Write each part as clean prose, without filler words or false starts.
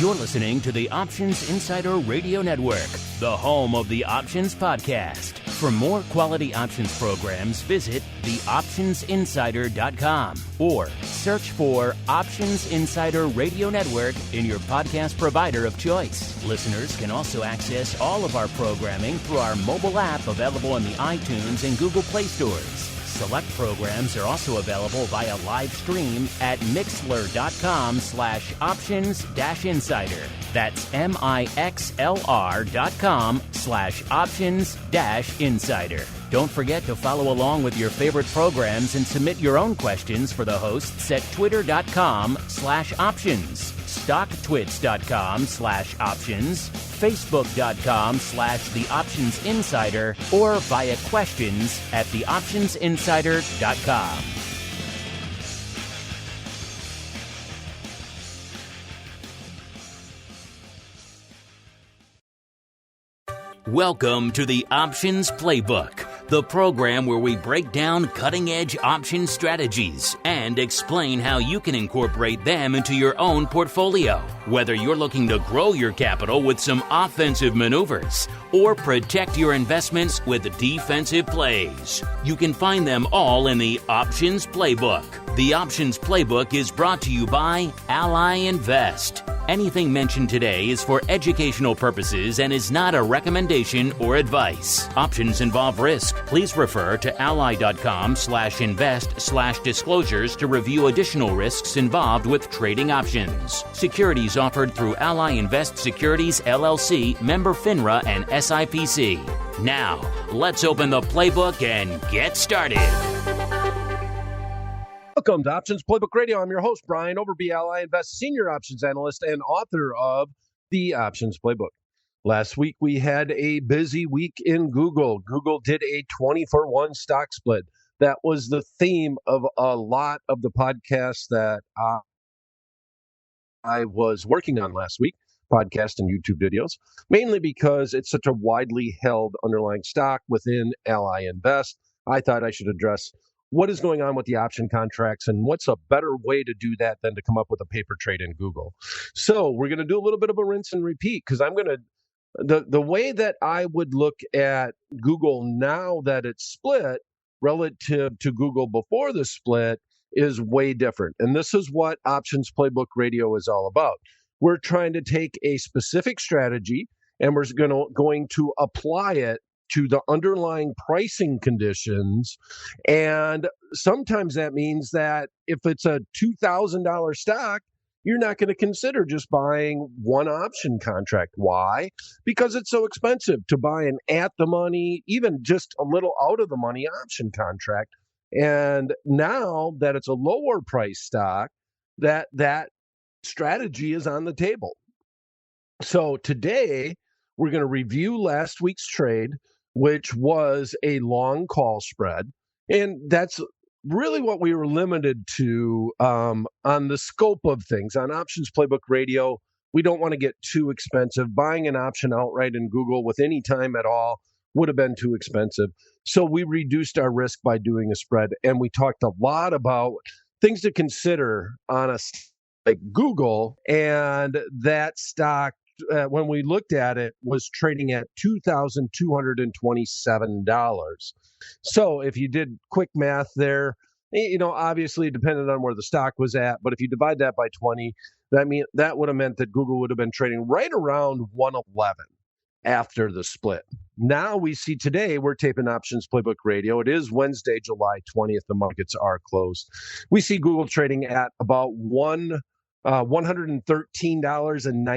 You're listening to the Options Insider Radio Network, the home of the Options Podcast. For more quality options programs, visit theoptionsinsider.com or search for Options Insider Radio Network in your podcast provider of choice. Listeners can also access all of our programming through our mobile app available in the iTunes and Google Play stores. Select programs are also available via live stream at mixlr.com/options-insider. That's mixlr.com/options-insider. Don't forget to follow along with your favorite programs and submit your own questions for the hosts at twitter.com/options, stocktwits.com/options, facebook.com/theoptionsinsider, or via questions at theoptionsinsider.com. Welcome to the Options Playbook, the program where we break down cutting-edge option strategies and explain how you can incorporate them into your own portfolio. Whether you're looking to grow your capital with some offensive maneuvers or protect your investments with defensive plays, you can find them all in the Options Playbook. The Options Playbook is brought to you by Ally Invest. Anything mentioned today is for educational purposes and is not a recommendation or advice. Options involve risk. Please refer to ally.com/invest/disclosures to review additional risks involved with trading options. Securities offered through Ally Invest Securities LLC, member FINRA and SIPC. Now, let's open the playbook and get started. Welcome to Options Playbook Radio. I'm your host, Brian Overby, Ally Invest Senior Options Analyst and author of the Options Playbook. Last week, we had a busy week in Google. Google did a 20-for-1 stock split. That was the theme of a lot of the podcasts that I was working on last week, podcast and YouTube videos, mainly because it's such a widely held underlying stock within Ally Invest. I thought I should address what is going on with the option contracts and what's a better way to do that than to come up with a paper trade in Google. So we're going to do a little bit of a rinse and repeat because the way that I would look at Google now that it's split relative to Google before the split is way different. And this is what Options Playbook Radio is all about. We're trying to take a specific strategy and we're going to apply it to the underlying pricing conditions. And sometimes that means that if it's a $2,000 stock, you're not going to consider just buying one option contract. Why? Because it's so expensive to buy an at-the-money, even just a little out-of-the-money option contract. And now that it's a lower price stock, that strategy is on the table. So today, we're going to review last week's trade, which was a long call spread. And that's really what we were limited to on the scope of things. On Options Playbook Radio, we don't want to get too expensive. Buying an option outright in Google with any time at all would have been too expensive. So we reduced our risk by doing a spread. And we talked a lot about things to consider on a stock like Google, and that stock, when we looked at it, was trading at $2,227. So if you did quick math there, obviously depended on where the stock was at, but if you divide that by 20, that would have meant that Google would have been trading right around 111 after the split. Now we see today, we're taping Options Playbook Radio. It is Wednesday, July 20th. The markets are closed. We see Google trading at about $113.90, and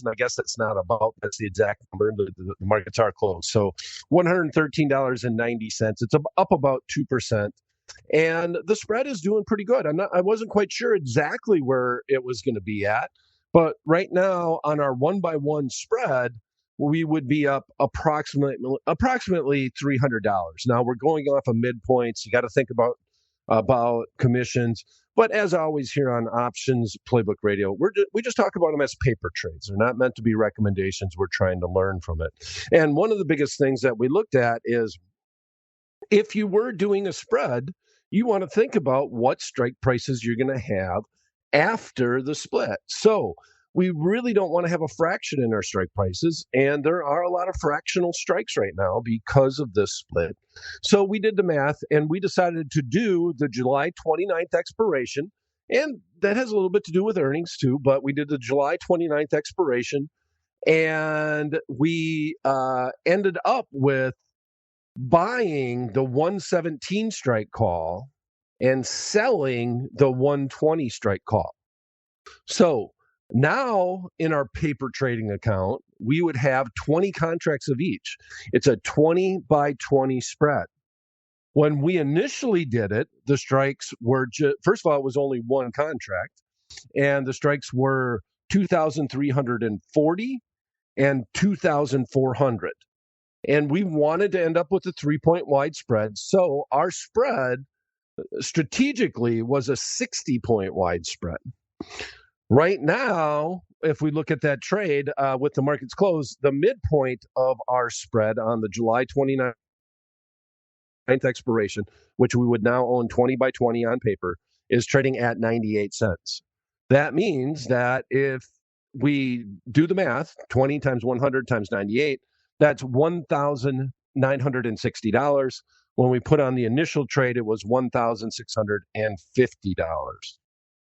I guess that's the exact number. The markets are closed. So $113.90. It's up about 2%. And the spread is doing pretty good. I wasn't quite sure exactly where it was going to be at, but right now on our 1-by-1 spread, we would be up approximately $300. Now we're going off of midpoints. You got to think about commissions. But as always here on Options Playbook Radio, we just talk about them as paper trades. They're not meant to be recommendations. We're trying to learn from it. And one of the biggest things that we looked at is if you were doing a spread, you want to think about what strike prices you're going to have after the split. So we really don't want to have a fraction in our strike prices. And there are a lot of fractional strikes right now because of this split. So we did the math and we decided to do the July 29th expiration. And that has a little bit to do with earnings too, but we did the July 29th expiration. And we ended up with buying the 117 strike call and selling the 120 strike call. So now in our paper trading account, we would have 20 contracts of each. It's a 20 by 20 spread. When we initially did it, the strikes were first of all, it was only one contract, and the strikes were 2,340 and 2,400. And we wanted to end up with a 3-point wide spread. So our spread strategically was a 60-point wide spread. Right now, if we look at that trade with the markets closed, the midpoint of our spread on the July 29th expiration, which we would now own 20 by 20 on paper, is trading at 98 cents. That means that if we do the math, 20 times 100 times 98, that's $1,960. When we put on the initial trade, it was $1,650.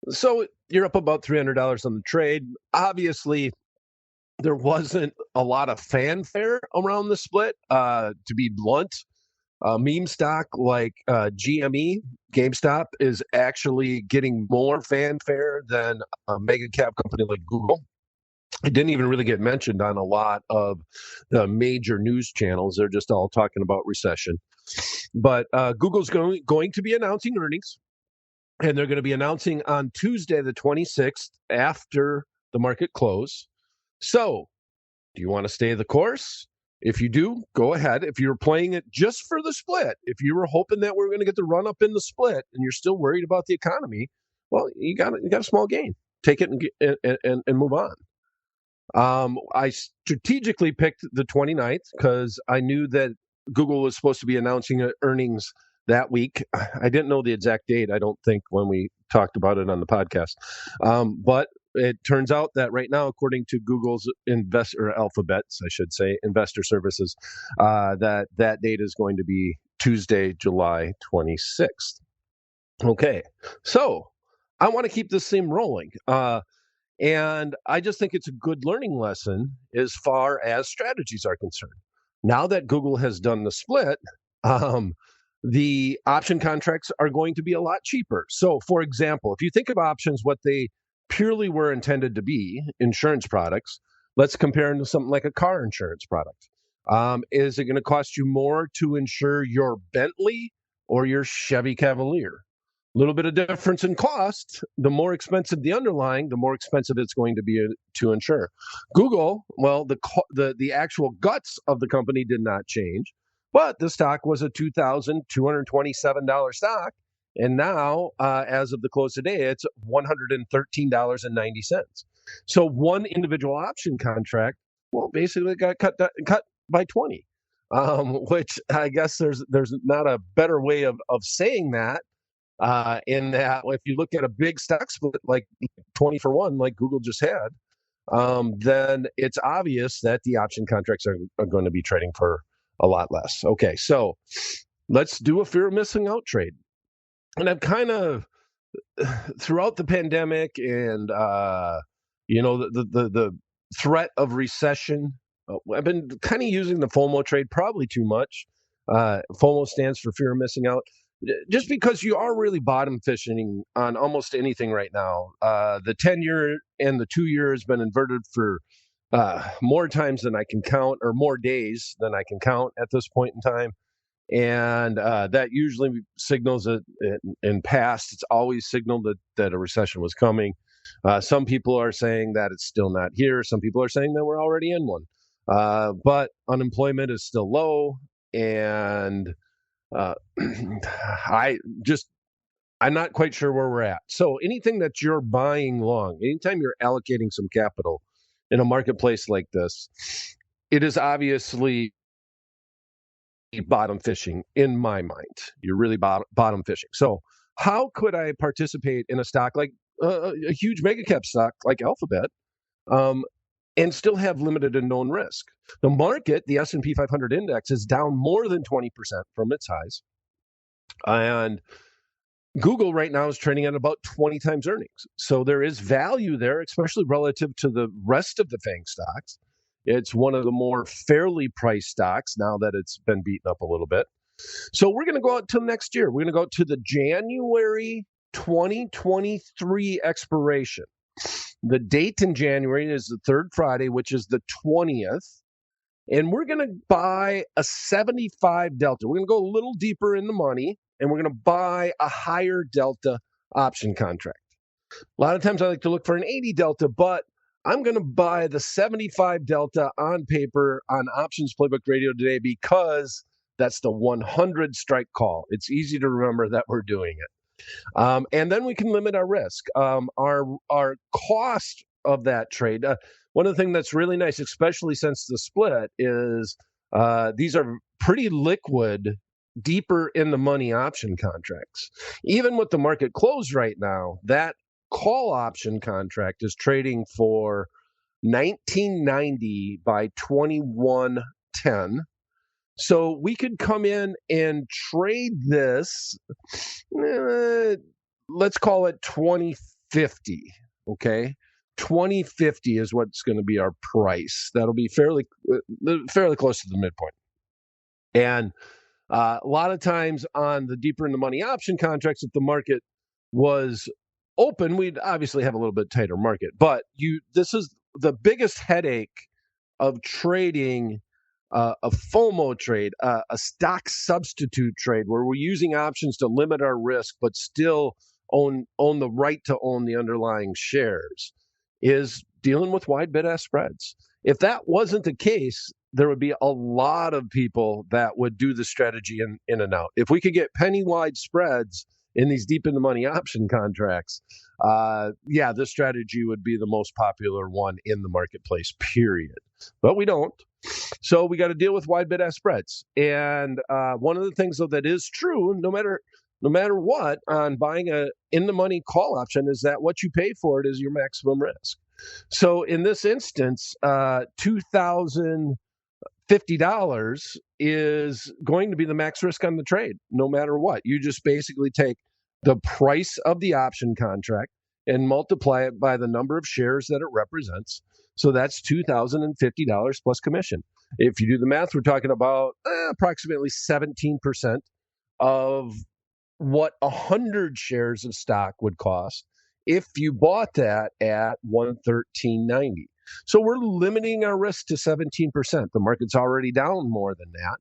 So you're up about $300 on the trade. Obviously, there wasn't a lot of fanfare around the split. To be blunt, meme stock like GME, GameStop, is actually getting more fanfare than a mega cap company like Google. It didn't even really get mentioned on a lot of the major news channels. They're just all talking about recession. But Google's going to be announcing earnings, and they're going to be announcing on Tuesday, the 26th, after the market close. So do you want to stay the course? If you do, go ahead. If you're playing it just for the split, if you were hoping that we're going to get the run up in the split and you're still worried about the economy, well, you got a small gain. Take it and move on. I strategically picked the 29th because I knew that Google was supposed to be announcing earnings that week. I didn't know the exact date, I don't think, when we talked about it on the podcast. But it turns out that right now, according to Google's Alphabet's, I should say, investor services, that date is going to be Tuesday, July 26th. Okay, so I want to keep this theme rolling. And I just think it's a good learning lesson as far as strategies are concerned. Now that Google has done the split, the option contracts are going to be a lot cheaper. So, for example, if you think of options, what they purely were intended to be, insurance products, let's compare them to something like a car insurance product. Is it going to cost you more to insure your Bentley or your Chevy Cavalier? A little bit of difference in cost. The more expensive the underlying, the more expensive it's going to be to insure. Google, well, the actual guts of the company did not change, but the stock was a $2,227 stock, and now, as of the close today, it's $113.90. So one individual option contract, well, basically got cut by 20, which I guess there's not a better way of saying that. In that, if you look at a big stock split like 20 for 1, like Google just had, then it's obvious that the option contracts are going to be trading for a lot less. Okay, so let's do a fear of missing out trade. And I've kind of, throughout the pandemic and, the threat of recession, I've been kind of using the FOMO trade probably too much. FOMO stands for fear of missing out. Just because you are really bottom fishing on almost anything right now. The 10-year and the 2-year has been inverted for more times than I can count, or more days than I can count at this point in time. And that usually signals that in past, it's always signaled that a recession was coming. Some people are saying that it's still not here. Some people are saying that we're already in one. But unemployment is still low, and I'm not quite sure where we're at. So anything that you're buying long, anytime you're allocating some capital in a marketplace like this, it is obviously bottom fishing in my mind. You're really bottom fishing. So how could I participate in a stock like a huge mega cap stock like Alphabet and still have limited and known risk. The market, the S&P 500 index, is down more than 20% from its highs. And Google right now is trading at about 20 times earnings. So there is value there, especially relative to the rest of the FANG stocks. It's one of the more fairly priced stocks now that it's been beaten up a little bit. So we're going to go out till next year. We're going to go to the January 2023 expiration. The date in January is the third Friday, which is the 20th. And we're going to buy a 75 delta. We're going to go a little deeper in the money, and we're going to buy a higher delta option contract. A lot of times I like to look for an 80 delta, but I'm going to buy the 75 delta on paper on Options Playbook Radio today because that's the 100 strike call. It's easy to remember that we're doing it. And then we can limit our risk. Our cost of that trade, one of the things that's really nice, especially since the split, is these are pretty liquid, deeper in the money option contracts. Even with the market closed right now, that call option contract is trading for 1990 by 2110. So we could come in and trade this, let's call it 2050, okay? 2050 is what's going to be our price. That'll be fairly close to the midpoint. And a lot of times on the deeper in the money option contracts, if the market was open, we'd obviously have a little bit tighter market. But this is the biggest headache of trading a FOMO trade, a stock substitute trade, where we're using options to limit our risk, but still own the right to own the underlying shares, is dealing with wide bid-ask spreads. If that wasn't the case, there would be a lot of people that would do the strategy in and out. If we could get penny-wide spreads in these deep in the money option contracts, this strategy would be the most popular one in the marketplace, period. But we don't. So we got to deal with wide bid-ask spreads. And one of the things, though, that is true, no matter what, on buying a in-the-money call option, is that what you pay for it is your maximum risk. So in this instance, $2,050 is going to be the max risk on the trade, no matter what. You just basically take the price of the option contract and multiply it by the number of shares that it represents. So that's $2,050 plus commission. If you do the math, we're talking about approximately 17% of what 100 shares of stock would cost if you bought that at $113.90. So we're limiting our risk to 17%. The market's already down more than that.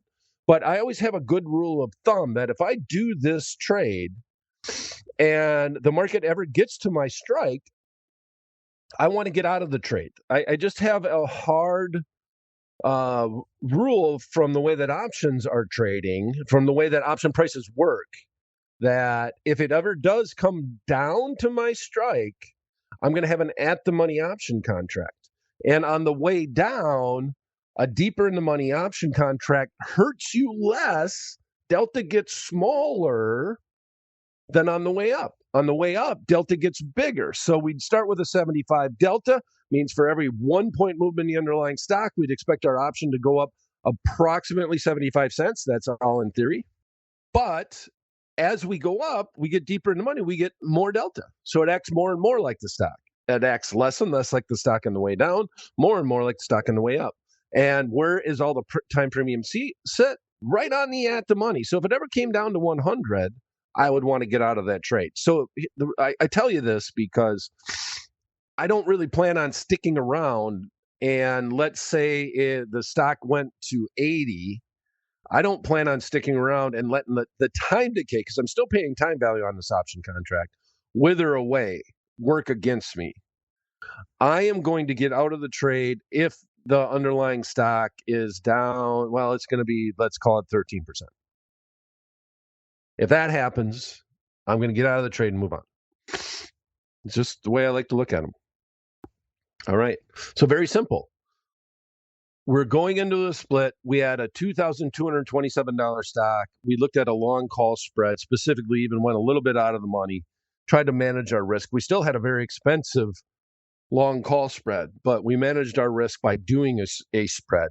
But I always have a good rule of thumb that if I do this trade and the market ever gets to my strike, I want to get out of the trade. I just have a hard rule from the way that options are trading, from the way that option prices work, that if it ever does come down to my strike, I'm going to have an at-the-money option contract. And on the way down, a deeper in the money option contract hurts you less. Delta gets smaller than on the way up. On the way up, delta gets bigger. So we'd start with a 75 delta, means for every 1 point movement in the underlying stock, we'd expect our option to go up approximately 75 cents. That's all in theory. But as we go up, we get deeper in the money, we get more delta. So it acts more and more like the stock. It acts less and less like the stock on the way down, more and more like the stock on the way up. And where is all the time premium sit? Right on the at the money. So if it ever came down to 100, I would want to get out of that trade. So I tell you this because I don't really plan on sticking around. And let's say the stock went to 80. I don't plan on sticking around and letting the time decay, because I'm still paying time value on this option contract, wither away, work against me. I am going to get out of the trade if the underlying stock is down. Well, it's going to be, let's call it 13%. If that happens, I'm going to get out of the trade and move on. It's just the way I like to look at them. All right. So very simple. We're going into the split. We had a $2,227 stock. We looked at a long call spread, specifically even went a little bit out of the money, tried to manage our risk. We still had a very expensive long call spread, but we managed our risk by doing a spread,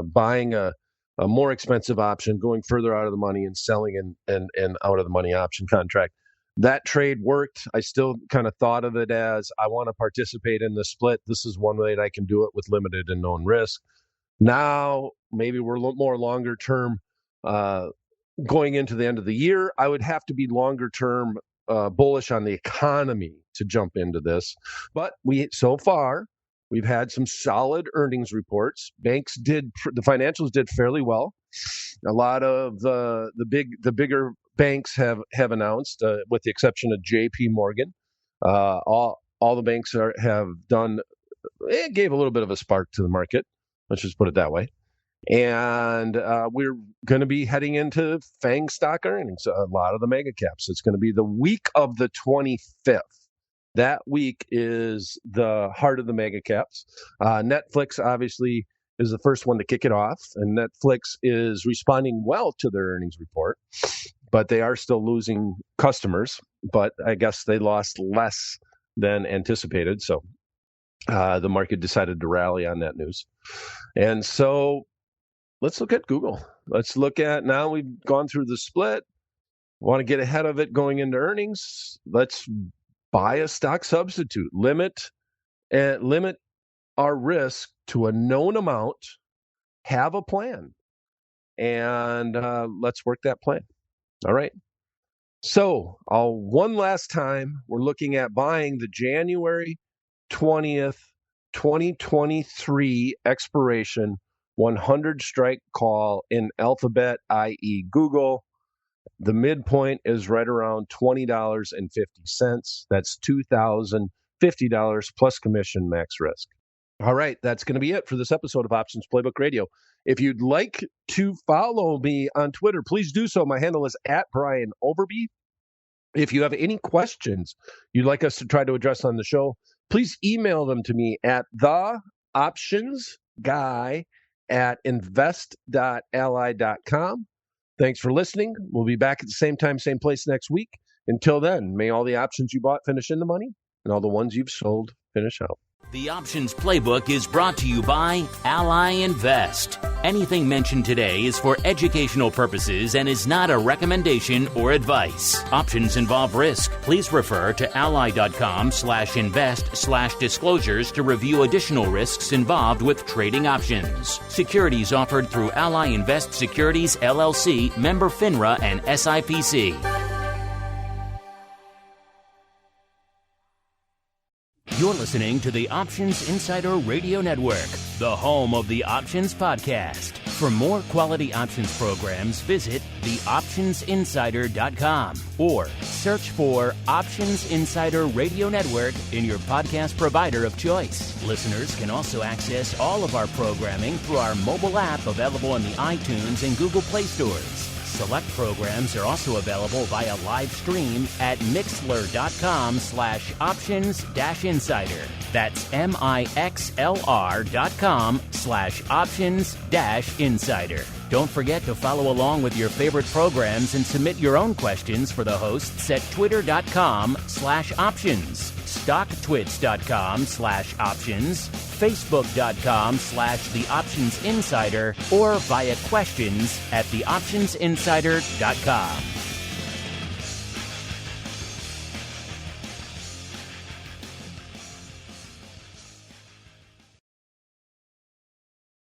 buying a more expensive option, going further out of the money and selling an out of the money option contract. That trade worked. I still kind of thought of it as I want to participate in the split. This is one way that I can do it with limited and known risk. Now, maybe we're a little more longer term going into the end of the year. I would have to be longer term bullish on the economy to jump into this. But so far, we've had some solid earnings reports. The financials did fairly well. A lot of the bigger banks have announced, with the exception of J.P. Morgan. All the banks have done. It gave a little bit of a spark to the market. Let's just put it that way. And we're going to be heading into FANG stock earnings, a lot of the mega caps. It's going to be the week of the 25th. That week is the heart of the mega caps. Netflix, obviously, is the first one to kick it off. And Netflix is responding well to their earnings report. But they are still losing customers. But I guess they lost less than anticipated. So the market decided to rally on that news. And so let's look at Google. Let's look at, now we've gone through the split, want to get ahead of it going into earnings. Let's buy a stock substitute, limit our risk to a known amount, have a plan, and let's work that plan. All right. So one last time, we're looking at buying the January 20th, 2023 expiration 100 strike call in Alphabet, i.e. Google. The midpoint is right around $20.50. That's $2,050 plus commission, max risk. All right, that's going to be it for this episode of Options Playbook Radio. If you'd like to follow me on Twitter, please do so. My handle is @BrianOverby. If you have any questions you'd like us to try to address on the show, please email them to me at theoptionsguy@invest.ally.com. Thanks for listening. We'll be back at the same time, same place next week. Until then, may all the options you bought finish in the money and all the ones you've sold finish out. The Options Playbook is brought to you by Ally Invest. Anything mentioned today is for educational purposes and is not a recommendation or advice. Options involve risk. Please refer to ally.com/invest/disclosures to review additional risks involved with trading options. Securities offered through Ally Invest Securities, LLC, member FINRA and SIPC. You're listening to the Options Insider Radio Network, the home of the Options Podcast. For more quality options programs, visit theoptionsinsider.com or search for Options Insider Radio Network in your podcast provider of choice. Listeners can also access all of our programming through our mobile app available in the iTunes and Google Play stores. Select programs are also available via live stream at mixlr.com/options-insider. That's mixlr.com/options-insider. Don't forget to follow along with your favorite programs and submit your own questions for the hosts at twitter.com/options, stocktwits.com/options, facebook.com/theoptionsinsider, or via questions@theoptionsinsider.com.